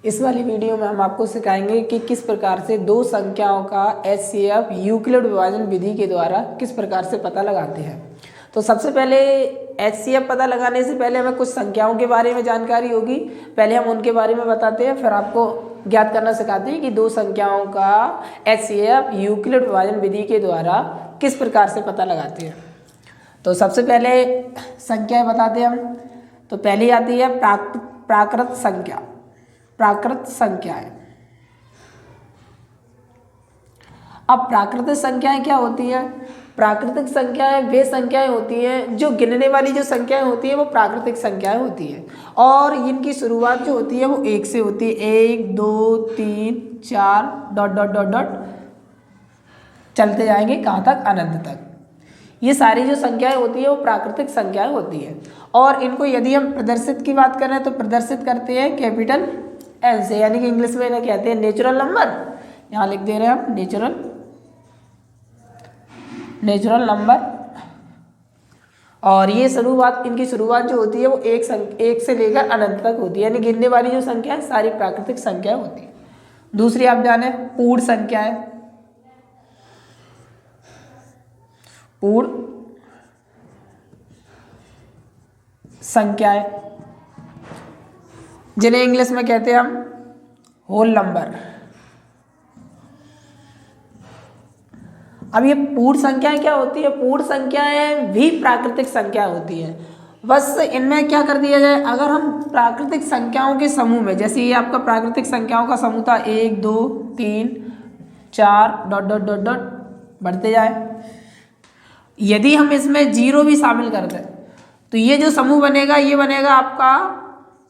इस वाली वीडियो में हम आपको सिखाएंगे कि किस प्रकार से दो संख्याओं का एचसीएफ यूक्लिड विभाजन विधि के द्वारा किस प्रकार से पता लगाते हैं। तो सबसे पहले एचसीएफ पता लगाने से पहले हमें कुछ संख्याओं के बारे में जानकारी होगी। पहले हम उनके बारे में बताते हैं, फिर आपको ज्ञात करना सिखाते हैं कि दो संख्याओं का एचसीएफ यूक्लिड विभाजन विधि के द्वारा किस प्रकार से पता लगाते हैं। तो सबसे पहले संख्याएं बताते हैं हम। तो पहली आती है प्राकृत संख्या। प्राकृत संख्याएं। अब प्राकृतिक संख्याएं क्या होती हैं? प्राकृतिक संख्याएं वे संख्याएं होती हैं जो गिनने वाली जो संख्याएं होती हैं वो प्राकृतिक संख्याएं होती हैं और इनकी शुरुआत जो होती है वो एक से होती है। 1 2 3 4 डॉट डॉट डॉट डॉट चलते जाएंगे कहाँ तक? अनंत तक। ये सारी जो संख्याएं होती है वो प्राकृतिक संख्याएं होती हैं और इनको यदि हम प्रदर्शित की बात करें तो प्रदर्शित करते हैं कैपिटल एन से, यानी कि इंग्लिश में इन्हें कहते हैं नेचुरल नंबर। यहाँ लिख दे रहे हैं हम नेचुरल नंबर। और ये इनकी शुरुआत जो होती है वो एक से लेकर अनंत तक होती है, यानी गिनने वाली जो संख्या है सारी प्राकृतिक संख्याएं होती है। दूसरी आप जाने पूर्ण संख्याएं। पूर्ण संख्याएं जिन्हें इंग्लिश में कहते हैं हम होल नंबर। अब ये पूर्ण संख्याएं क्या होती है? पूर्ण संख्याएं भी प्राकृतिक संख्याएं होती हैं, बस इनमें क्या कर दिया जाए, अगर हम प्राकृतिक संख्याओं के समूह में, जैसे ये आपका प्राकृतिक संख्याओं का समूह था 1 2 3 4 डॉट डॉट डॉट डॉट बढ़ते जाए, यदि हम इसमें जीरो भी शामिल कर दें तो ये जो समूह बनेगा ये बनेगा आपका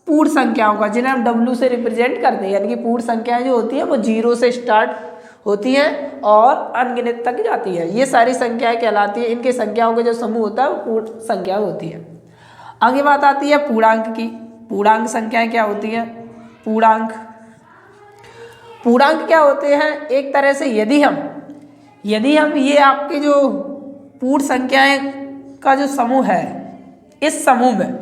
पूर्ण संख्याओं का, जिन्हें हम W से रिप्रेजेंट करते हैं। यानी कि पूर्ण संख्याएं जो होती है वो जीरो से स्टार्ट होती हैं और अनगिनत तक जाती है। ये सारी संख्याएं कहलाती है, इनके संख्याओं का जो समूह होता है वो पूर्ण संख्या होती है। आगे बात आती है पूर्णांक की। पूर्णांक संख्याएं क्या होती है? पूर्णांक क्या होते हैं? एक तरह से यदि हम ये आपके जो पूर्ण संख्याएं का जो समूह है, इस समूह में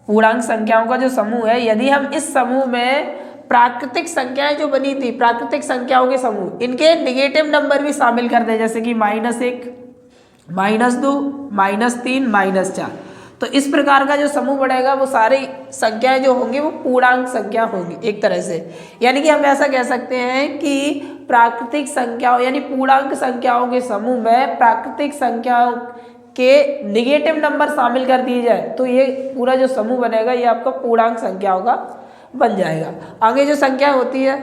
पूर्णांक संख्याओं का जो समूह है, यदि हम इस समूह में प्राकृतिक संख्याएं जो बनी थी, प्राकृतिक संख्याओं के समूह, इनके नेगेटिव नंबर भी शामिल कर दे, जैसे कि -1 -2 -3 -4, तो इस प्रकार का जो समूह बढ़ेगा वो सारी संख्याएं जो होंगी वो पूर्णांक संख्या होंगी एक तरह से। यानी कि हम ऐसा कह सकते हैं कि प्राकृतिक संख्याओं यानी पूर्णांक संख्याओं के समूह में प्राकृतिक संख्याओं के नेगेटिव नंबर शामिल कर दिए जाए तो ये पूरा जो समूह बनेगा ये आपका पूर्णांक संख्याओं का बन जाएगा। आगे जो संख्या होती है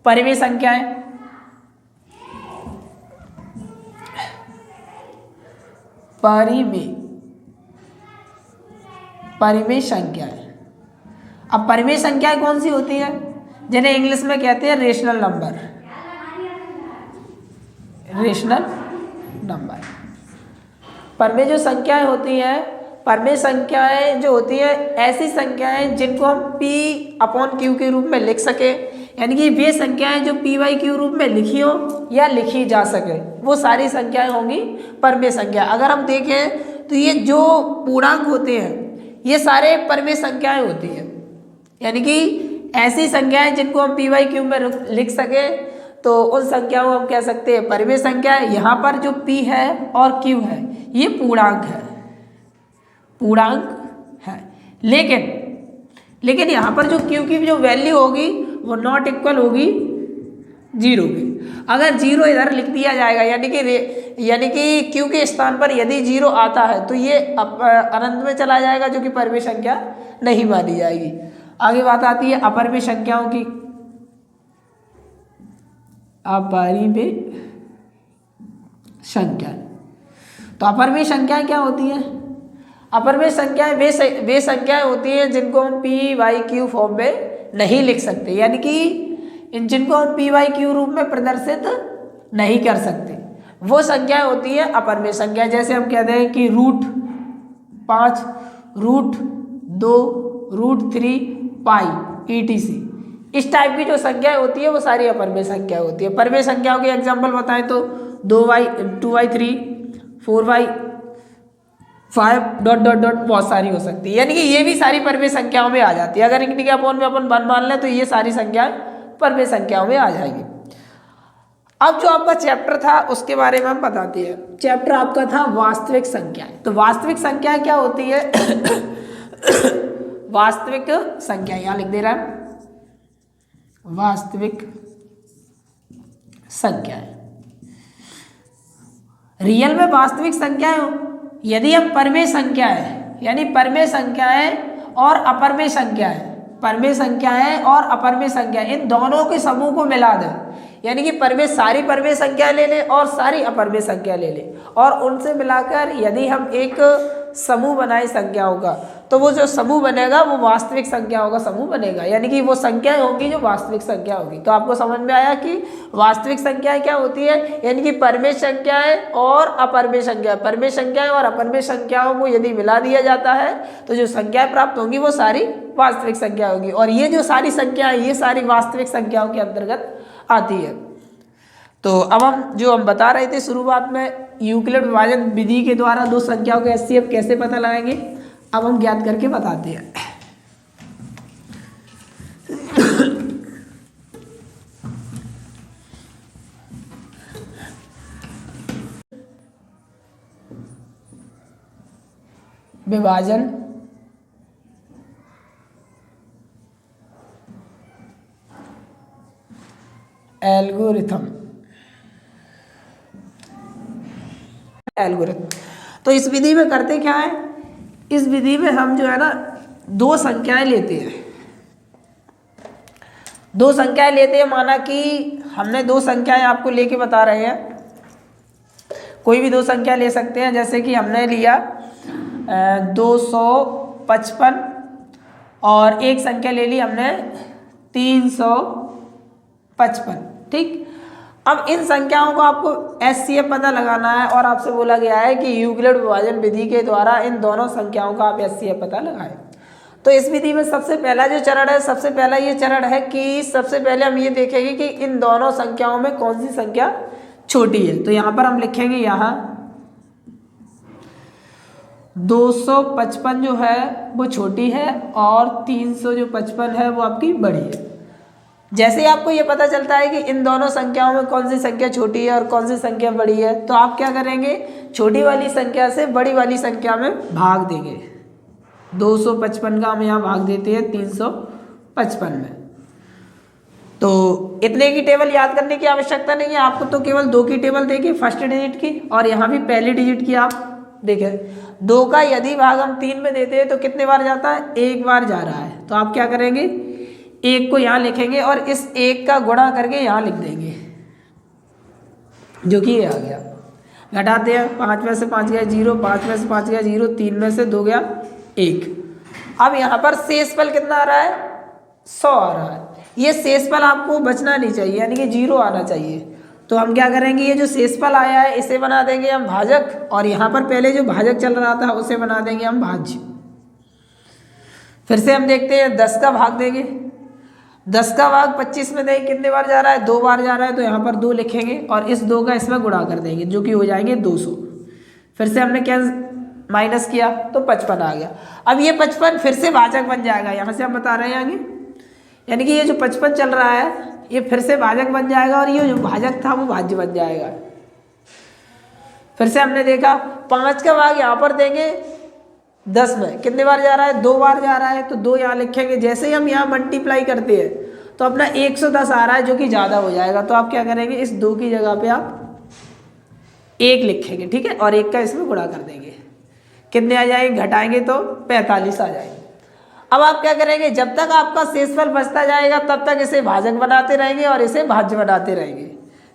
परिमेय संख्याएं। परिमेय संख्याएं। अब परिमेय संख्याएं कौन सी होती है? जिन्हें इंग्लिश में कहते हैं रेशनल नंबर। परिमेय जो संख्याएं होती हैं, परिमेय संख्याएं जो होती हैं ऐसी संख्याएं जिनको हम P/Q के रूप में लिख सके, यानी कि वे संख्याएं जो P/Q रूप में लिखी हो या लिखी जा सके वो सारी संख्याएं होंगी परिमेय संख्या। अगर हम देखें तो ये जो पूर्णांक होते हैं ये सारे परिमेय संख्याएं होती हैं, यानी कि ऐसी संख्याएं जिनको हम P/Q में लिख सके तो उन संख्याओं को हम कह सकते हैं परिमेय संख्या। यहाँ पर जो P है और Q है ये पूर्णांक है, लेकिन यहाँ पर जो Q की जो वैल्यू होगी वो नॉट इक्वल होगी 0 के। अगर 0 इधर लिख दिया जाएगा यानी कि Q के स्थान पर यदि 0 आता है तो ये अनंत में चला जाएगा, जो कि परिमेय संख्या नहीं मानी जाएगी। आगे बात आती है अपरिमेय संख्याओं की। अपरिमेय संख्या। तो अपरिमेय संख्याएं क्या होती हैं? अपरिमेय संख्याएं वे संख्याएं होती हैं जिनको हम P/Q फॉर्म में नहीं लिख सकते, यानी कि जिनको हम P/Q रूप में प्रदर्शित नहीं कर सकते, वो संख्याएं होती हैं अपरिमेय संख्या। जैसे हम कहते हैं कि √5 √2 √3 पाई etc, इस टाइप की जो संख्याएं होती है वो सारी अपरिमेय संख्या होती है। परिमेय संख्याओं के एग्जाम्पल बताएं तो 2y 2y3 4y 5 dot dot dot बहुत सारी हो सकती है, यानी कि ये भी सारी परिमेय संख्याओं में आ जाती है। अगर इनके क्या अपॉन में अपन 1 मान लें तो ये सारी संख्याएं परिमेय संख्याओं में आ जाएंगी। अब जो आपका चैप्टर था उसके बारे में हम बताते हैं। चैप्टर आपका था वास्तविक संख्याएं। तो वास्तविक संख्याएं क्या होती है? वास्तविक संख्या यहां लिख दे रहा है, वास्तविक संख्याएं। रियल में वास्तविक संख्याएं हो, यदि हम परिमेय संख्याएं यानी परिमेय संख्याएं और अपरिमेय संख्याएं, परिमेय संख्याएं और अपरिमेय संख्याएं, इन दोनों के समूह को मिला दें, यानी कि परिमेय सारी परिमेय संख्या ले लें और सारी अपरिमेय संख्या ले लें और उनसे मिलाकर यदि हम एक समूह बनाए संख्याओं का, तो वो जो समूह बनेगा वो वास्तविक संख्याओं का समूह बनेगा, यानी कि वो संख्याएं होंगी जो वास्तविक संख्या होगी। तो आपको समझ में आया कि वास्तविक संख्याएं क्या होती है, यानी कि परिमेय संख्याएं और अपरिमेय संख्याएं, परिमेय संख्याएं और अपरिमेय संख्याओं को यदि मिला दिया जाता है तो जो संख्याएं प्राप्त होंगी वो सारी वास्तविक संख्या होगी। और ये जो सारी संख्याएं ये सारी वास्तविक संख्याओं के अंतर्गत आती है। तो अब हम बता रहे थे शुरुआत में, यूक्लिड विभाजन विधि के द्वारा दो संख्याओं का एचसीएफ कैसे पता लगाएंगे, अब हम ज्ञात करके बताते हैं। विभाजन एल्गोरिथम, तो इस विधि में करते क्या है, इस विधि में हम जो है ना दो संख्याएं लेते हैं, दो संख्याएं लेते हैं। माना कि हमने दो संख्याएं आपको लेके बता रहे हैं, कोई भी दो संख्या ले सकते हैं, जैसे कि हमने लिया 255 और एक संख्या ले ली हमने 355, ठीक। अब इन संख्याओं को आपको एचसीएफ पता लगाना है और आपसे बोला गया है कि यूक्लिड विभाजन विधि के द्वारा इन दोनों संख्याओं का आप एचसीएफ पता लगाएं। तो इस विधि में सबसे पहला जो चरण है, सबसे पहला ये चरण है कि सबसे पहले हम ये देखेंगे कि इन दोनों संख्याओं में कौन सी संख्या छोटी है। तो यहाँ पर हम लिखेंगे, यहाँ 255 जो है वो छोटी है और 355 है वो आपकी बड़ी है। जैसे ही आपको ये पता चलता है कि इन दोनों संख्याओं में कौन सी संख्या छोटी है और कौन सी संख्या बड़ी है, तो आप क्या करेंगे, छोटी वाली संख्या से बड़ी वाली संख्या में भाग देंगे। 255 का हम यहाँ भाग देते हैं 355 में। तो इतने की टेबल याद करने की आवश्यकता नहीं है, आपको तो केवल 2 की टेबल देगी, फर्स्ट डिजिट की और यहाँ भी पहली डिजिट की। आप देखें 2 का यदि भाग हम 3 में देते हैं तो कितने बार जाता है, एक बार जा रहा है। तो आप क्या करेंगे, एक को यहाँ लिखेंगे और इस एक का गुणा करके यहाँ लिख देंगे, जो कि ये आ गया। घटाते हैं, 5 में से 5 गया 0, 5 में से 5 गया 0, 3 में से 2 गया 1। अब यहाँ पर शेषफल कितना आ रहा है, 100 आ रहा है। ये शेषफल आपको बचना नहीं चाहिए, यानी कि 0 आना चाहिए। तो हम क्या करेंगे, ये जो शेषफल आया है इसे बना देंगे हम भाजक, और यहाँ पर पहले जो भाजक चल रहा था उसे बना देंगे हम भाज्य। फिर से हम देखते हैं 10 का भाग देंगे, 10 का भाग 25 में देंगे, कितने बार जा रहा है, 2 बार जा रहा है। तो यहाँ पर 2 लिखेंगे और इस 2 का इसमें गुणा कर देंगे, जो कि हो जाएंगे 200। फिर से हमने क्या माइनस किया तो 55 आ गया। अब ये 55 फिर से भाजक बन जाएगा, यहाँ से हम बता रहे हैं आगे, यानी कि ये जो 55 चल रहा है ये फिर से भाजक बन जाएगा और ये जो भाजक था वो भाज्य बन जाएगा। फिर से हमने देखा 5 का भाग यहाँ पर देंगे 10 में, कितने बार जा रहा है, 2 बार जा रहा है। तो 2 यहाँ लिखेंगे। जैसे ही हम यहाँ मल्टीप्लाई करते हैं तो अपना 110 आ रहा है, जो कि ज़्यादा हो जाएगा। तो आप क्या करेंगे, इस 2 की जगह पे आप 1 लिखेंगे, ठीक है, और 1 का इसमें गुणा कर देंगे। कितने आ जाएंगे, घटाएंगे तो 45 आ जाएंगे। अब आप क्या करेंगे, जब तक आपका शेषफल बचता जाएगा तब तक इसे भाजक बनाते रहेंगे और इसे भाज्य बनाते रहेंगे।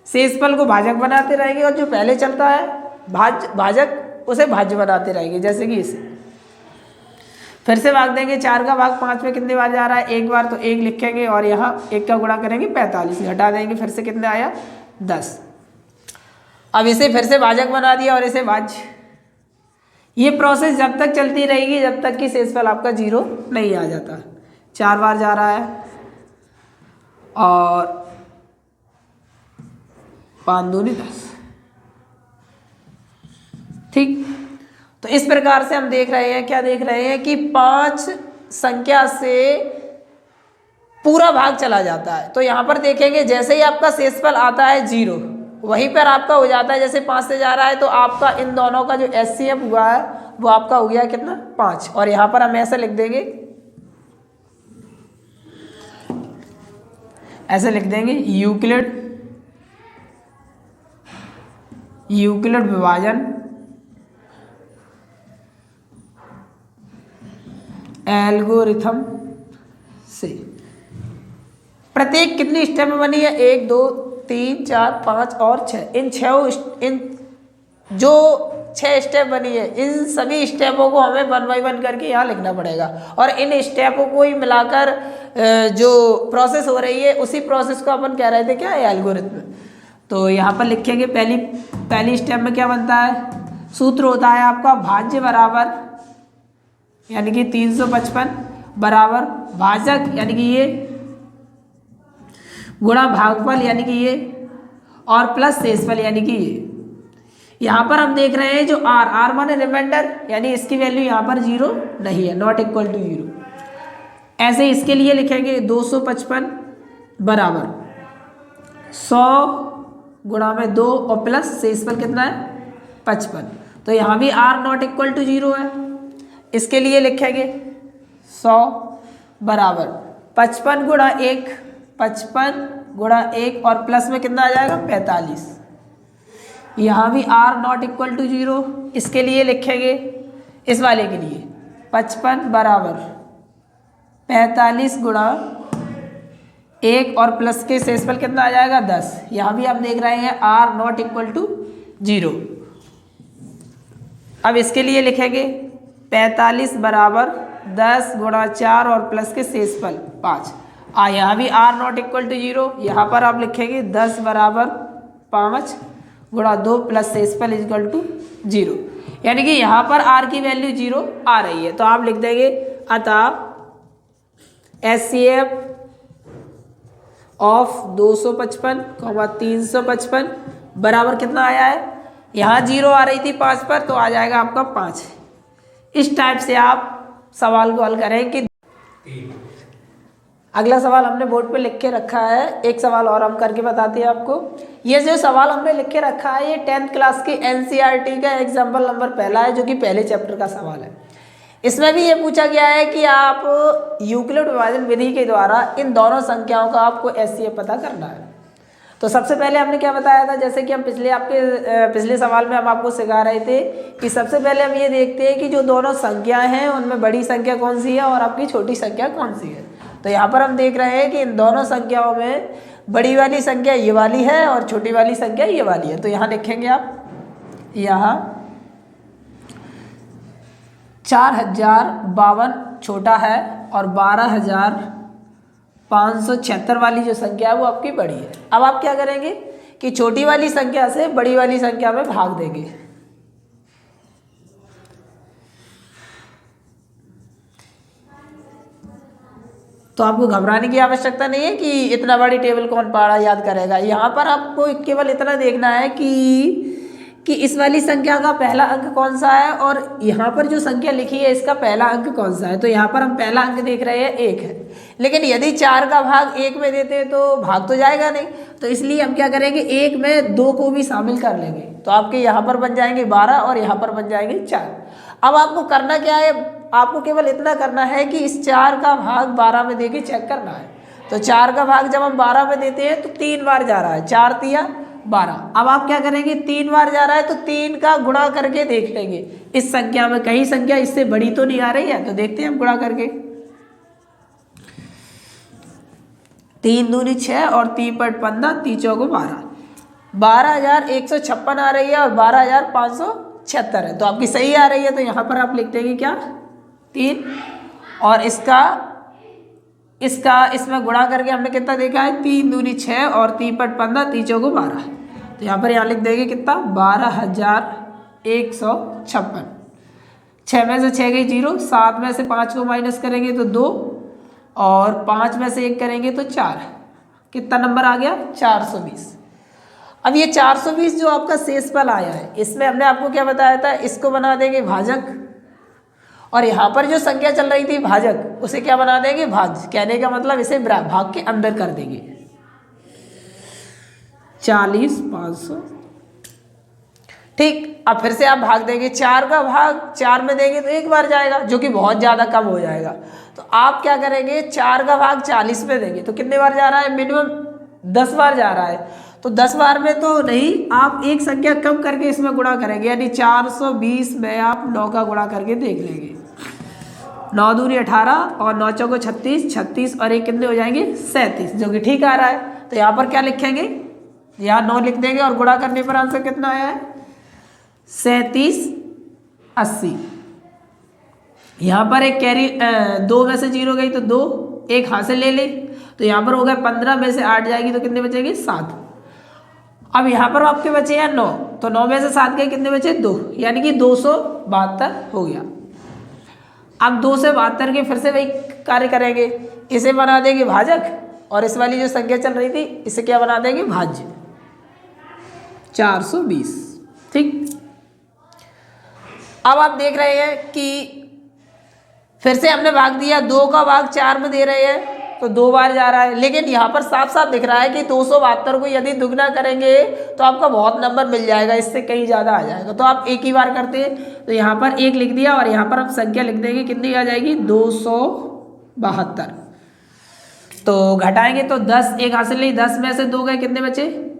शेषफल को भाजक बनाते रहेंगे और जो पहले चलता है भाजक उसे भाज्य बनाते रहेंगे, जैसे कि इसे। फिर से भाग देंगे, 4 का भाग 5 में कितने बार जा रहा है, 1 बार। तो 1 लिखेंगे और यहाँ 1 का गुणा करेंगे 45, घटा देंगे, फिर से कितने आया 10। अब इसे फिर से भाजक बना दिया और इसे भाज्य। ये प्रोसेस जब तक चलती रहेगी जब तक कि शेषफल आपका 0 नहीं आ जाता। 4 बार जा रहा है और 5 दूनी 10, ठीक। तो इस प्रकार से हम देख रहे हैं, क्या देख रहे हैं कि 5 संख्या से पूरा भाग चला जाता है। तो यहाँ पर देखेंगे जैसे ही आपका शेषफल आता है 0, वहीं पर आपका हो जाता है, जैसे 5 से जा रहा है तो आपका इन दोनों का जो एचसीएफ हुआ है वो आपका हो गया कितना 5। और यहाँ पर हम ऐसे लिख देंगे, ऐसे लिख देंगे यूक्लिड विभाजन एल्गोरिथम से प्रत्येक कितनी स्टेप में बनी है, 1 2 3 4 5 और 6। इन जो 6 स्टेप बनी है, इन सभी स्टेपों को हमें 1 बाय 1 करके यहाँ लिखना पड़ेगा। और इन स्टेपों को ही मिलाकर जो प्रोसेस हो रही है उसी प्रोसेस को अपन कह रहे थे क्या, एल्गोरिथम। तो यहाँ पर लिखेंगे पहली स्टेप में क्या बनता है, सूत्र होता है आपका भाज्य बराबर यानी कि 355 बराबर भाजक यानी कि ये गुणा भागफल यानी कि ये और प्लस शेषफल यानी कि ये। यहाँ पर हम देख रहे हैं जो आर माने रिमाइंडर यानी इसकी वैल्यू यहाँ पर 0 नहीं है, नॉट इक्वल टू 0। ऐसे इसके लिए लिखेंगे 255 बराबर 100 गुणा में 2 और प्लस शेषफल कितना है 55। तो यहाँ भी आर नॉट इक्वल टू 0 है। इसके लिए लिखेंगे 100 बराबर 55 गुणा 1, 55 गुणा 1 और प्लस में कितना आ जाएगा 45। यहाँ भी आर नॉट इक्वल टू 0। इसके लिए लिखेंगे, इस वाले के लिए 55 बराबर 45 गुणा 1 और प्लस के शेषफल कितना आ जाएगा 10। यहाँ भी हम देख रहे हैं आर नॉट इक्वल टू 0। अब इसके लिए लिखेंगे 45 बराबर 10 गुणा 4 और प्लस के शेषफल 5। यहाँ भी आर नॉट इक्वल टू 0। यहाँ पर आप लिखेंगे 10 बराबर 5 गुणा 2 प्लस शेषफल इक्वल टू 0। यानी कि यहाँ पर आर की वैल्यू 0 आ रही है। तो आप लिख देंगे अतः एचसीएफ ऑफ 255, 355 बराबर कितना आया है, यहाँ 0 आ रही थी 5 पर, तो आ जाएगा आपका 5। इस टाइप से आप सवाल को हल करें कि अगला सवाल हमने बोर्ड पे लिख के रखा है। एक सवाल और हम करके बताते हैं आपको। ये जो सवाल हमने लिख के रखा है ये 10th क्लास की एनसीईआरटी का एग्जाम्पल नंबर पहला है, जो कि पहले चैप्टर का सवाल है। इसमें भी ये पूछा गया है कि आप यूक्लिड विभाजन विधि के द्वारा इन दोनों संख्याओं का आपको एचसीएफ पता करना है। तो सबसे पहले हमने क्या बताया था, जैसे कि हम पिछले सवाल में हम आपको सिखा रहे थे कि सबसे पहले हम ये देखते हैं कि जो दोनों संख्याएं हैं उनमें बड़ी संख्या कौन सी है और आपकी छोटी संख्या कौन सी है। तो यहाँ पर हम देख रहे हैं कि इन दोनों संख्याओं में बड़ी वाली संख्या ये वाली है और छोटी वाली संख्या ये वाली है। तो यहाँ लिखेंगे आप, यहाँ 4052 छोटा है और 12576 वाली जो संख्या है वो आपकी बड़ी है। अब आप क्या करेंगे कि छोटी वाली संख्या से बड़ी वाली संख्या में भाग देंगे। तो आपको घबराने की आवश्यकता नहीं है कि इतना बड़ी टेबल कौन पढ़ा याद करेगा। यहाँ पर आपको केवल इतना देखना है कि इस वाली संख्या का पहला अंक कौन सा है और यहाँ पर जो संख्या लिखी है इसका पहला अंक कौन सा है। तो यहाँ पर हम पहला अंक देख रहे हैं 1 है, लेकिन यदि 4 का भाग 1 में देते हैं तो भाग तो जाएगा नहीं। तो इसलिए हम क्या करेंगे, 1 में 2 को भी शामिल कर लेंगे। तो आपके यहाँ पर बन जाएंगे 12 और यहाँ पर बन जाएंगे 4। अब आपको करना क्या है, आपको केवल इतना करना है कि इस 4 का भाग 12 में देके चेक करना है। तो 4 का भाग जब हम 12 में देते हैं तो 3 बार जा रहा है, 4 तिया 12। अब आप क्या करेंगे, 3 बार जा रहा है तो 3 का गुणा करके देख लेंगे इस संख्या में कहीं संख्या इससे बड़ी तो नहीं आ रही है। तो देखते हैं हम गुणा करके, 3 दूनी 6 और 3 पट 15, 3 चौको 12, 12156 आ रही है और 12576 है। तो आपकी सही आ रही है। तो यहाँ पर आप लिख देंगे क्या, 3 और इसका इसमें गुणा करके हमने कितना देखा है, 3 दूनी 6 और 3 पट 15, 3 चौको 12। तो यहाँ पर लिख देंगे कितना, 12156। 6 में से 6 गई 0, 7 में से 5 को माइनस करेंगे तो 2 और 5 में से 1 करेंगे तो 4। कितना नंबर आ गया, 420। अब ये 420 जो आपका शेषफल आया है, इसमें हमने आपको क्या बताया था, इसको बना देंगे भाजक, और यहाँ पर जो संख्या चल रही थी भाजक, उसे क्या बना देंगे, भाज्य। कहने का मतलब इसे भाग के अंदर कर देंगे। 40 500, ठीक। अब फिर से आप भाग देंगे, 4 का भाग 4 में देंगे तो एक बार जाएगा, जो कि बहुत ज़्यादा कम हो जाएगा। तो आप क्या करेंगे, 4 का भाग 40 में देंगे तो कितने बार जा रहा है, मिनिमम 10 बार जा रहा है। तो 10 बार में तो नहीं, आप एक संख्या कम करके इसमें गुणा करेंगे, यानी 420 में आप 9 का गुणा करके देख लेंगे। 9 दूनी 18 और 9 चौको 36, 36 और एक कितने हो जाएंगे, 37, जो कि ठीक आ रहा है। तो यहाँ पर क्या लिखेंगे, यहाँ 9 लिख देंगे और गुणा करने पर आंसर कितना आया है, 37 80। यहाँ पर एक कैरी 2 में से 0 गई तो 2, एक हाथ से ले ले, तो यहाँ पर हो गया 15 में से 8 जाएगी तो कितने बचेंगे, 7। अब यहाँ पर आपके बचे हैं 9, तो 9 में से 7 गए, कितने बचे, 2, यानी कि 272 हो गया। अब 2 से 72 के फिर से वही कार्य करेंगे, इसे बना देंगे भाजक, और इस वाली जो संख्या चल रही थी इसे क्या बना देंगे, भाज्य। 420, ठीक। अब आप देख रहे हैं कि फिर से हमने भाग दिया, 2 का भाग 4 में दे रहे हैं तो 2 बार जा रहा है, लेकिन यहाँ पर साफ साफ दिख रहा है कि 272 को यदि दुगना करेंगे तो आपका बहुत नंबर मिल जाएगा, इससे कहीं ज़्यादा आ जाएगा। तो आप एक ही बार करते हैं, तो यहाँ पर 1 लिख दिया और यहाँ पर आप संख्या लिख देंगे, कितनी आ जाएगी, 272। तो घटाएंगे तो 10 एक हासिल नहीं, 10 में से 2 गए, कितने बचे,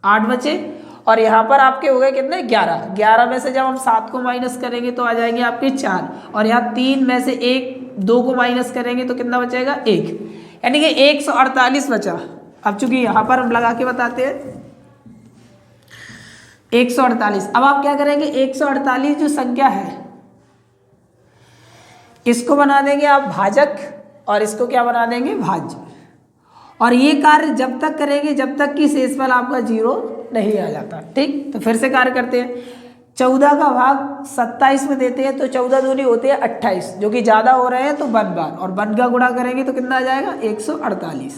8 बचे, और यहाँ पर आपके हो गए कितने, 11। 11 में से जब हम 7 को माइनस करेंगे तो आ जाएंगे आपके 4, और यहाँ 3 में से 2 को माइनस करेंगे तो कितना बचेगा, 1, यानी कि 148 बचा। अब चूंकि यहाँ पर हम लगा के बताते हैं 148। अब आप क्या करेंगे, 148 जो संख्या है इसको बना देंगे आप भाजक, और इसको क्या बना देंगे, भाज्य। और ये कार्य जब तक करेंगे जब तक कि शेषफल आपका 0 नहीं आ जाता, ठीक। तो फिर से कार्य करते हैं, 14 का भाग 27 में देते हैं तो 14 दूनी होते हैं 28, जो कि ज़्यादा हो रहे हैं तो 1 बार, और 1 का गुणा करेंगे तो कितना आ जाएगा, 148।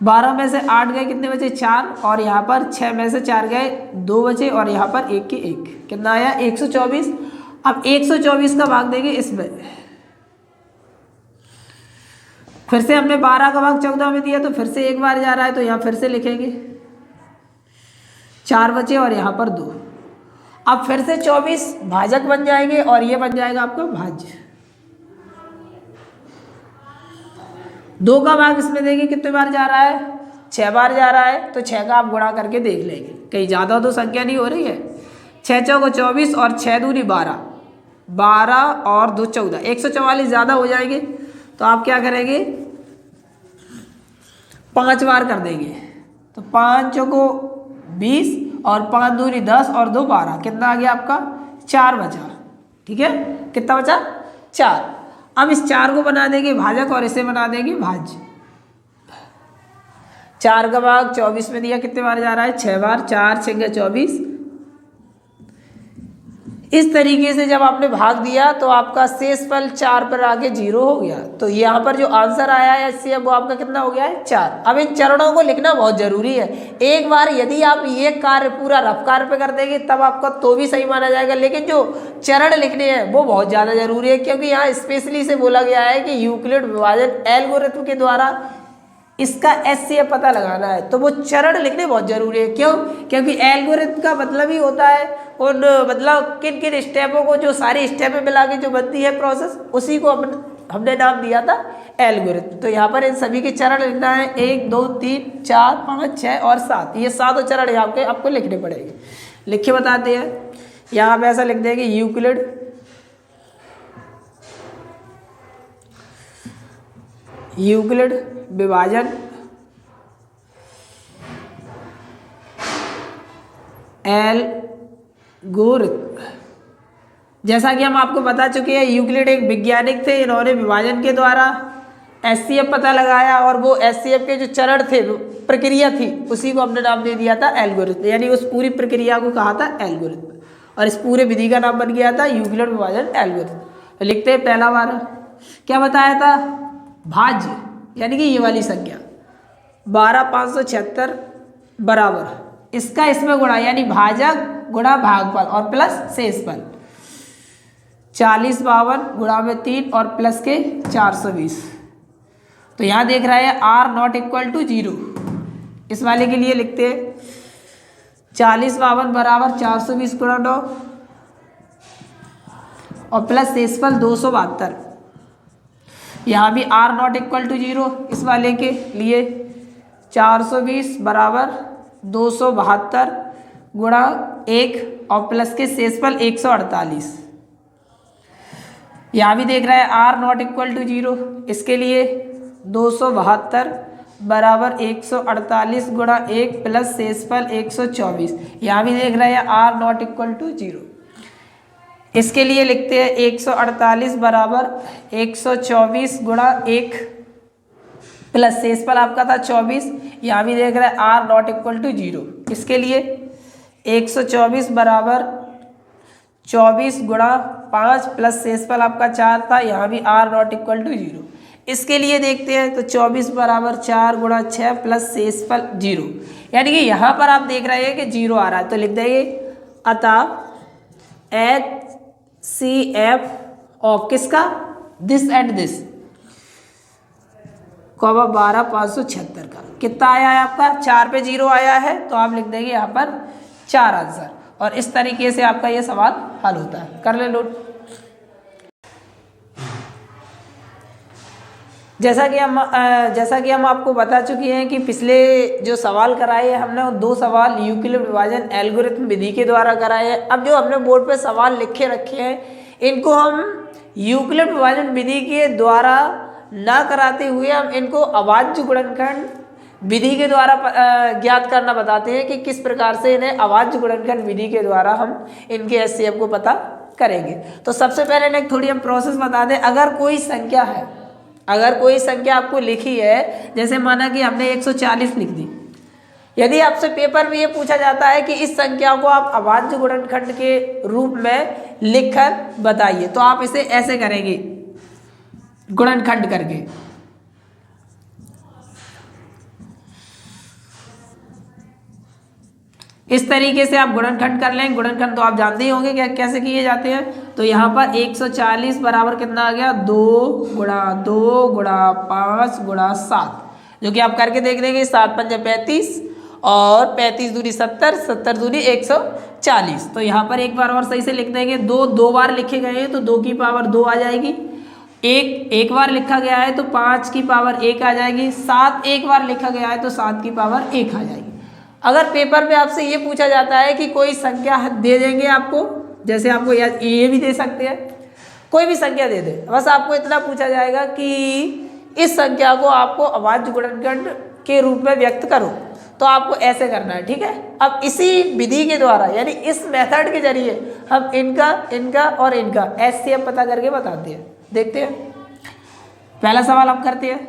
12 में से 8 गए, कितने बचे, 4, और यहाँ पर 6 में से 4 गए, 2 बचे, और यहाँ पर 1 के 1, कितना आया, 124। अब 124 का भाग देंगे इसमें, फिर से हमने 12 का भाग 14 में दिया तो फिर से एक बार जा रहा है, तो यहाँ फिर से लिखेंगे 4 बचे और यहाँ पर 2। अब फिर से 24 भाजक बन जाएंगे और ये बन जाएगा आपका भाज्य। 2 का भाग इसमें देंगे, कितने बार जा रहा है, 6 बार जा रहा है, तो 6 का आप गुणा करके देख लेंगे, कहीं ज़्यादा तो संख्या नहीं हो रही है। 6 चौको 24 और 6 दूनी 12, 12 और 2 14, 144 ज़्यादा हो जाएंगे, तो आप क्या करेंगे, 5 बार कर देंगे, तो 5 चौको 20 और 5 दूनी 10 और 2 12, कितना आ गया आपका, 4 बचा, ठीक है, कितना बचा, 4। अब इस 4 को बना देंगे भाजक और इसे बना देंगे भाज्य। 4 का भाग 24 में दिया, कितने बार जा रहा है, 6 बार, 4 6 24। इस तरीके से जब आपने भाग दिया तो आपका शेषफल 4 पर आके 0 हो गया। तो यहाँ पर जो आंसर आया है इससे वो आपका कितना हो गया है, 4। अब इन चरणों को लिखना बहुत जरूरी है। एक बार यदि आप ये कार्य पूरा रफ कार्य पे कर देंगे तब आपका तो भी सही माना जाएगा, लेकिन जो चरण लिखने हैं वो बहुत ज़्यादा जरूरी है, क्योंकि यहाँ स्पेशली से बोला गया है कि यूक्लिड विभाजन एल्गोरिथम के द्वारा इसका HCF पता लगाना है, तो वो चरण लिखने बहुत जरूरी है। क्यों? क्योंकि एल्गोरिथम का मतलब ही होता है उन मतलब किन किन स्टेपों को, जो सारी स्टेपें मिला के जो बनती है प्रोसेस, उसी को हमने नाम दिया था एल्गोरिथम। तो यहाँ पर इन सभी के चरण लिखना है, 1 2 3 4 5 6 और 7, ये 7 चरण यहाँ पे आपको लिखने पड़ेंगे। लिख के बताते हैं, यहाँ पे ऐसा लिख देंगे, यूक्लिड विभाजन एल्गोरिथम। जैसा कि हम आपको बता चुके हैं, यूक्लिड एक वैज्ञानिक थे, इन्होंने विभाजन के द्वारा HCF पता लगाया, और वो HCF के जो चरण थे, प्रक्रिया थी, उसी को हमने नाम दे दिया था एल्गोरिथम, यानी उस पूरी प्रक्रिया को कहा था एल्गोरिथम, और इस पूरे विधि का नाम बन गया था यूक्लिड विभाजन एल्गोरिथम। तो लिखते हैं, पहला बार क्या बताया था, भाज्य, यानी कि ये वाली संख्या 12576 बराबर इसका इसमें गुणा यानी भाजक गुणा भागफल और प्लस शेषफल। 40 52 गुणा में 3 और प्लस के 420। तो यहाँ देख रहा है r नॉट इक्वल टू 0। इस वाले के लिए लिखते हैं 40 52 बराबर 420 गुणा 9 और प्लस शेषफल 272। यहाँ भी r नॉट इक्वल टू 0। इस वाले के लिए 420 बराबर 272 गुणा 1 और प्लस के शेषफल 148। यहाँ भी देख रहा है r नॉट इक्वल टू 0। इसके लिए 272 बराबर 148 गुणा 1 प्लस शेषफल 124। यहाँ भी देख रहे हैं r नॉट इक्वल टू 0। इसके लिए लिखते हैं 148 बराबर 124 गुणा 1 प्लस शेषफल आपका था 24। यहाँ भी देख रहे हैं r नॉट इक्वल टू 0। इसके लिए 124 बराबर 24 गुणा 5 प्लस शेषफल आपका 4 था। यहाँ भी r नॉट इक्वल टू 0। इसके लिए देखते हैं तो 24 बराबर 4 गुणा 6 प्लस शेषफल 0। यानी कि यहाँ पर आप देख रहे हैं कि 0 आ रहा है, तो लिख देंगे अतः HCF ऑफ किसका, दिस एंड दिस, 12 576 का कितना आया है आपका, 4 पे 0 आया है, तो आप लिख देंगे यहाँ पर 4 आंसर। और इस तरीके से आपका ये सवाल हल होता है। कर ले नोट। जैसा कि हम आपको बता चुके हैं कि पिछले जो सवाल कराए हैं हमने 2 सवाल यूक्लिड विभाजन एल्गोरिथम विधि के द्वारा कराए हैं। अब जो हमने बोर्ड पे सवाल लिखे रखे हैं इनको हम यूक्लिड विभाजन विधि के द्वारा ना कराते हुए हम इनको अभाज्य गुणनखंड विधि के द्वारा ज्ञात करना बताते हैं कि किस प्रकार से इन्हें अभाज्य गुणनखंड विधि के द्वारा हम इनके HCF को पता करेंगे। तो सबसे पहले इन्हें थोड़ी हम प्रोसेस बता दें। अगर कोई संख्या है, अगर कोई संख्या आपको लिखी है, जैसे माना कि हमने 140 लिख दी, यदि आपसे पेपर में ये पूछा जाता है कि इस संख्या को आप अभाज्य गुणनखंड के रूप में लिखकर बताइए, तो आप इसे ऐसे करेंगे गुणनखंड करके। इस तरीके से आप गुणनखंड कर लें। गुणनखंड तो आप जानते ही होंगे क्या कैसे किए जाते हैं। तो यहाँ पर 140 बराबर कितना आ गया, 2 गुणा 2 गुणा 5 गुणा 7, जो कि आप करके देख देंगे। 7 पंजे 35 और 35 दूनी 70, 70 दूनी 140। तो यहाँ पर एक बार और सही से लिख देंगे। 2 बार लिखे गए हैं तो 2 की पावर 2 आ जाएगी। एक बार लिखा गया है तो 5 की पावर 1 आ जाएगी। 7 एक बार लिखा गया है तो 7 की पावर 1 आ जाएगी। अगर पेपर में आपसे ये पूछा जाता है कि कोई संख्या दे देंगे आपको, जैसे आपको ये भी दे सकते हैं, कोई भी संख्या दे दे, बस आपको इतना पूछा जाएगा कि इस संख्या को आपको अभाज्य गुणनखंड के रूप में व्यक्त करो, तो आपको ऐसे करना है, ठीक है। अब इसी विधि के द्वारा यानी इस मेथड के जरिए हम इनका और इनका HCF पता करके बताते हैं। देखते हैं, पहला सवाल हम करते हैं।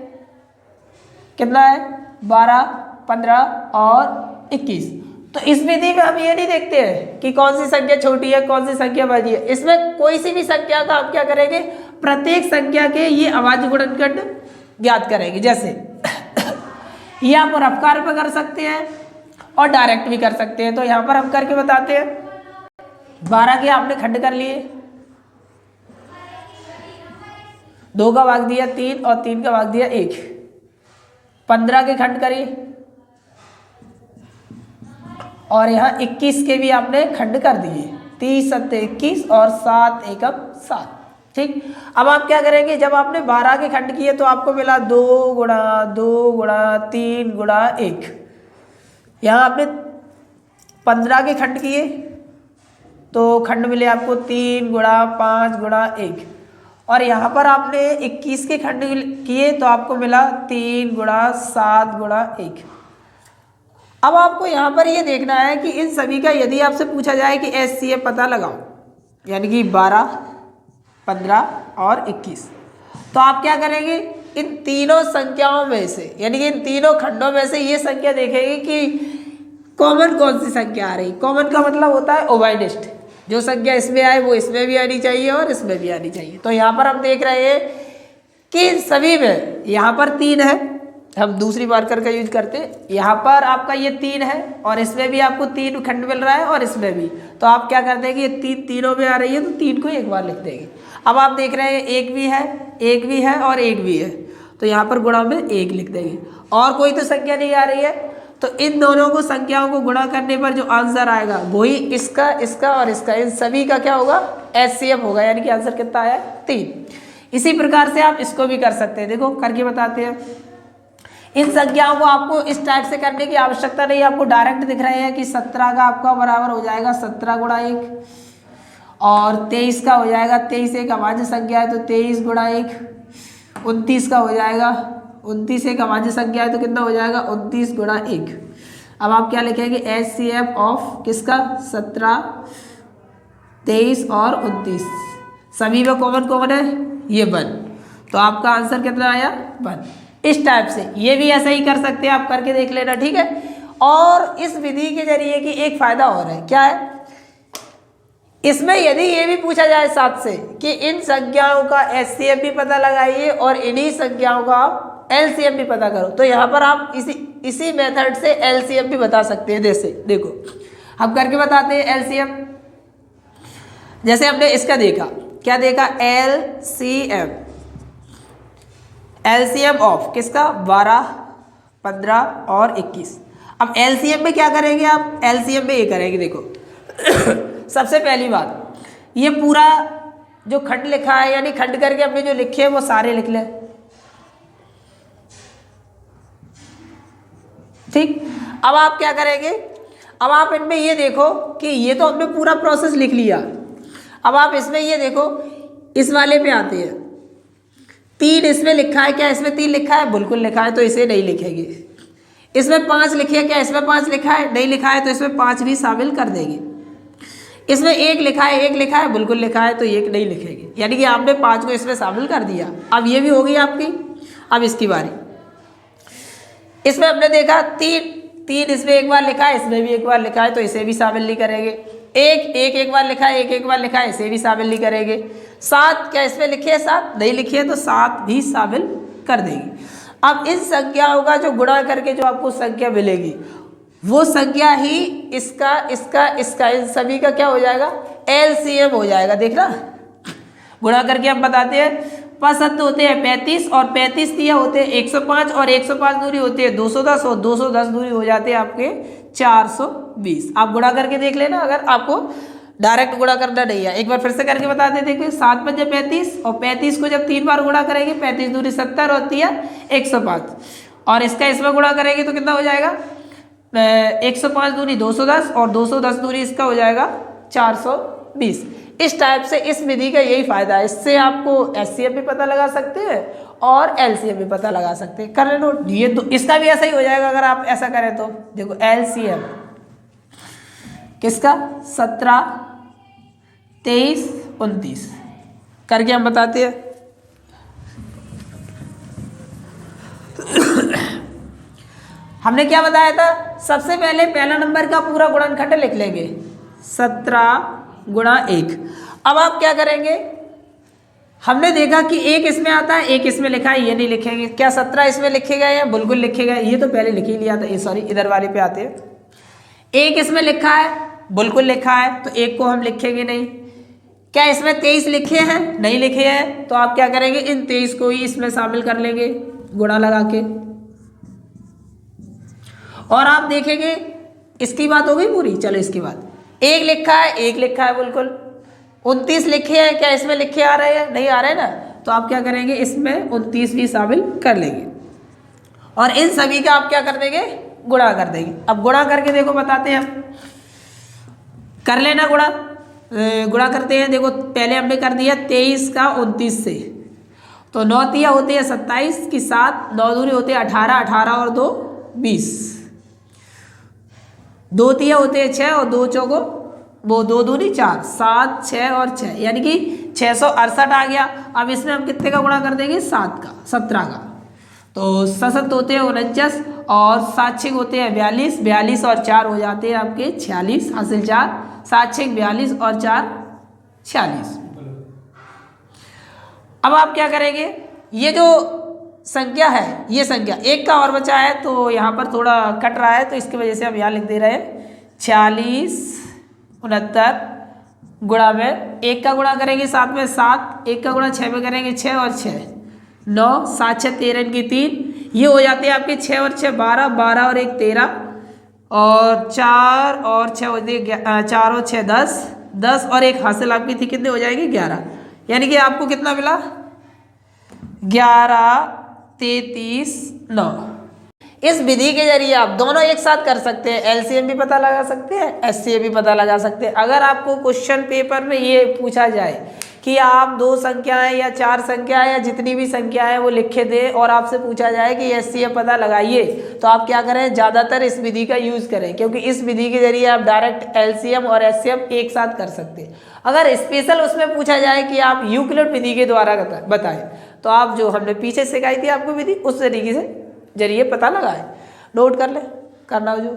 कितना है, 12 15 और 21। तो इस विधि में हम ये नहीं देखते हैं कि कौन सी संख्या छोटी है कौन सी संख्या बड़ी है। इसमें कोई सी भी संख्या का हम क्या करेंगे, प्रत्येक संख्या के ये अभाज्य गुणनखंड ज्ञात करेंगे। जैसे ये आप रफ्तार पे कर सकते हैं और डायरेक्ट भी कर सकते हैं। तो यहाँ पर हम करके बताते हैं। 12 के आपने खंड कर लिए, 2 का भाग दिया 3 और 3 का भाग दिया 1। 15 के खंड करिए और यहाँ 21 के भी आपने खंड कर दिए। 30 7 21 और 7 एकम 7। ठीक, अब आप क्या करेंगे, जब आपने 12 के खंड किए तो आपको मिला 2 गुणा 2 गुणा 3 गुणा 1। यहाँ आपने 15 के खंड किए तो खंड मिले आपको 3 गुणा 5 गुणा 1। और यहाँ पर आपने 21 के खंड किए तो आपको मिला 3 गुणा 7 गुणा 1। अब आपको यहाँ पर ये देखना है कि इन सभी का यदि आपसे पूछा जाए कि HCF पता लगाओ, यानी कि 12 15 और 21, तो आप क्या करेंगे, इन तीनों संख्याओं में से यानी कि इन तीनों खंडों में से ये संख्या देखेंगे कि कॉमन कौन सी संख्या आ रही। कॉमन का मतलब होता है ओबाइडिस्ट, जो संख्या इसमें आए वो इसमें भी आनी चाहिए और इसमें भी आनी चाहिए। तो यहाँ पर हम देख रहे हैं कि इन सभी में यहाँ पर 3 है, हम दूसरी मार्कर का यूज करते हैं। यहाँ पर आपका ये 3 है और इसमें भी आपको 3 खंड मिल रहा है और इसमें भी, तो आप क्या करते हैं कि ये 3 तीनों में आ रही है तो 3 को एक बार लिख देंगे। अब आप देख रहे हैं एक भी है, एक भी है और एक भी है, तो यहाँ पर गुणा में 1 लिख देंगे। और कोई तो संख्या नहीं आ रही है, तो इन दोनों को संख्याओं को गुणा करने पर जो आंसर आएगा वही इसका, इसका और इसका, इन सभी का क्या होगा, HCF होगा, यानी कि आंसर कितना आया, 3। इसी प्रकार से आप इसको भी कर सकते हैं। देखो करके बताते हैं। इन संख्याओं को आपको इस टाइप से करने की आवश्यकता नहीं, आपको डायरेक्ट दिख रहे हैं कि 17 का आपका बराबर हो जाएगा 17 गुणा 1 और 23 का हो जाएगा, 23 एक अभाज्य संख्या है तो 23 गुणा 1, 29 का हो जाएगा, 29 एक अभाज्य संख्या है तो कितना हो जाएगा, 29 गुणा 1। अब आप क्या लिखेंगे, HCF ऑफ किसका, 17, 23 और 29, सभी में कॉमन है ये 1, तो आपका आंसर कितना आया, 1। इस टाइप से ये भी ऐसा ही कर सकते हैं, आप करके देख लेना, ठीक है। और इस विधि के जरिए की एक फायदा और है, क्या है, इसमें यदि ये भी पूछा जाए साथ से कि इन संख्याओं का HCF भी पता लगाइए और इन्हीं संख्याओं का आप LCM भी पता करो, तो यहाँ पर आप इसी मेथड से LCM भी बता सकते हैं। जैसे देखो हम करके बताते हैं LCM। जैसे हमने इसका देखा, क्या देखा, LCM ऑफ किसका, 12, 15 और 21। अब LCM में क्या करेंगे आप, LCM में ये करेंगे, देखो सबसे पहली बात, ये पूरा जो खंड लिखा है, यानी खंड करके हमने जो लिखे हैं वो सारे लिख लें, ठीक। अब आप क्या करेंगे, अब आप इनमें ये देखो कि ये तो हमने पूरा प्रोसेस लिख लिया। अब आप इसमें ये देखो, इस वाले पे आते हैं, 3 इसमें लिखा है, क्या इसमें 3 लिखा है, बिल्कुल लिखा है, तो इसे नहीं लिखेंगे। इसमें 5 लिखे हैं, क्या इसमें 5 लिखा है, नहीं लिखा है, तो इसमें 5 भी शामिल कर देंगे। इसमें 1 लिखा है, 1 लिखा है, बिल्कुल लिखा है, तो 1 नहीं लिखेंगे, यानी कि आपने 5 को इसमें शामिल कर दिया। अब ये भी हो गई आपकी। अब इसकी बारी, इसमें हमने देखा 3 इसमें एक बार लिखा है, इसमें भी एक बार लिखा है, तो इसे भी शामिल नहीं करेंगे। 1 एक बार लिखा है, एक बार लिखा है, इसे भी शामिल नहीं करेंगे। 7 क्या इसमें लिखे है, 7 नहीं लिखे है, तो 7 भी शामिल कर देंगे। अब इन संख्याओं का जो गुणा करके जो आपको संख्या मिलेगी, वो संख्या ही इसका, इसका, इसका, इन सभी का क्या हो जाएगा, LCM हो जाएगा। देखना गुणा करके हम बताते हैं, 5 होते हैं 35 और 35 दिया होते हैं 105 और 105 दूरी होती है 210 और 210 दूरी हो जाते हैं आपके 420। आप गुणा करके देख लेना, अगर आपको डायरेक्ट गुणा करना नहीं है। एक बार फिर से करके बताते, देखिए 7 पंजे 35 और 35 को जब 3 बार गुणा करेंगे, 35 दूरी 70 होती है 105 और इसका इसमें गुणा करेंगे तो कितना हो जाएगा, 105 दूरी 210 और 210 दूरी इसका हो जाएगा 420। इस टाइप से इस विधि का यही फायदा है, इससे आपको HCF भी पता लगा सकते हैं और LCM भी पता लगा सकते हैं। कर ले नोट, ये तो इसका भी ऐसा ही हो जाएगा अगर आप ऐसा करें तो। देखो LCM किसका, 17, 23, 29 करके हम बताते हैं। हमने क्या बताया था, सबसे पहले पहला नंबर का पूरा गुणनखंड लिख लेंगे, 17 गुणा 1। अब आप क्या करेंगे, हमने देखा कि 1 इसमें आता है, 1 इसमें लिखा है, ये नहीं लिखेंगे। क्या 17 इसमें लिखेगा या बिल्कुल लिखेगा, ये तो पहले लिख ही लिया था, ये सॉरी इधर वाले पे आते हैं। 1 इसमें लिखा है, बिल्कुल लिखा है, तो 1 को हम लिखेंगे नहीं। क्या इसमें 23 लिखे हैं, नहीं लिखे हैं, तो आप क्या करेंगे, इन 23 को ही इसमें शामिल कर लेंगे गुणा लगा के। और आप देखेंगे इसकी बात हो गई पूरी। चलो इसके बाद 1 लिखा है, 1 लिखा है बिल्कुल, 29 लिखे हैं, क्या इसमें लिखे आ रहे हैं, नहीं आ रहे ना, तो आप क्या करेंगे, इसमें 29 भी शामिल कर लेंगे और इन सभी का आप क्या कर देंगे, गुणा कर देंगे। अब गुणा करके देखो बताते हैं हम, कर लेना गुणा करते हैं। देखो पहले हमने कर दिया 23 का 29 से, तो 9 तिया होते हैं 27 की 7, 9 दूनी होते हैं 18, 18 और 2 20, 2 तिया होते हैं 6 और 2 चौको वो 2 दूनी 4, 7, 6 और 6 यानी कि 668 आ गया। अब इसमें हम कितने का गुणा कर देंगे, 7 का, 17 का, तो 7 होते हैं 49 और 7 6 होते हैं 42, 42 और 4 हो जाते हैं आपके 46, हासिल 4, 7 6 42 और 4 46। अब आप क्या करेंगे, ये जो संख्या है, ये संख्या एक का और बचा है तो यहाँ पर थोड़ा कट रहा है, तो इसकी वजह से हम यहाँ लिख दे रहे हैं 46 69 गुणा में, एक का गुणा करेंगे 7 में 7, एक का गुणा 6 में करेंगे 6 और 6 9, 7 6 13 इनकी 3, ये हो जाते हैं आपके 6 और 6 12, 12 और 1 13, और 4 और 6 हो जाए 4 और 6 10, 10 और एक हासिल आपकी थी, कितने हो जाएंगे 11, यानी कि आपको कितना मिला 11 33 9। इस विधि के जरिए आप दोनों एक साथ कर सकते हैं, एलसीएम भी पता लगा सकते हैं, एचसीएफ भी पता लगा सकते हैं। अगर आपको क्वेश्चन पेपर में ये पूछा जाए कि आप 2 संख्याएं या 4 संख्याएं या जितनी भी संख्याएं वो लिखे दें और आपसे पूछा जाए कि एचसीएफ पता लगाइए, तो आप क्या करें, ज़्यादातर इस विधि का यूज़ करें, क्योंकि इस विधि के जरिए आप डायरेक्ट एलसीएम और एचसीएफ एक साथ कर सकते हैं। अगर स्पेशल उसमें पूछा जाए कि आप यूक्लिड विधि के द्वारा बताएं, तो आप जो हमने पीछे सिखाई थी आपको विधि, उस तरीके से जरिए पता लगाए, नोट कर ले, करना हो जो।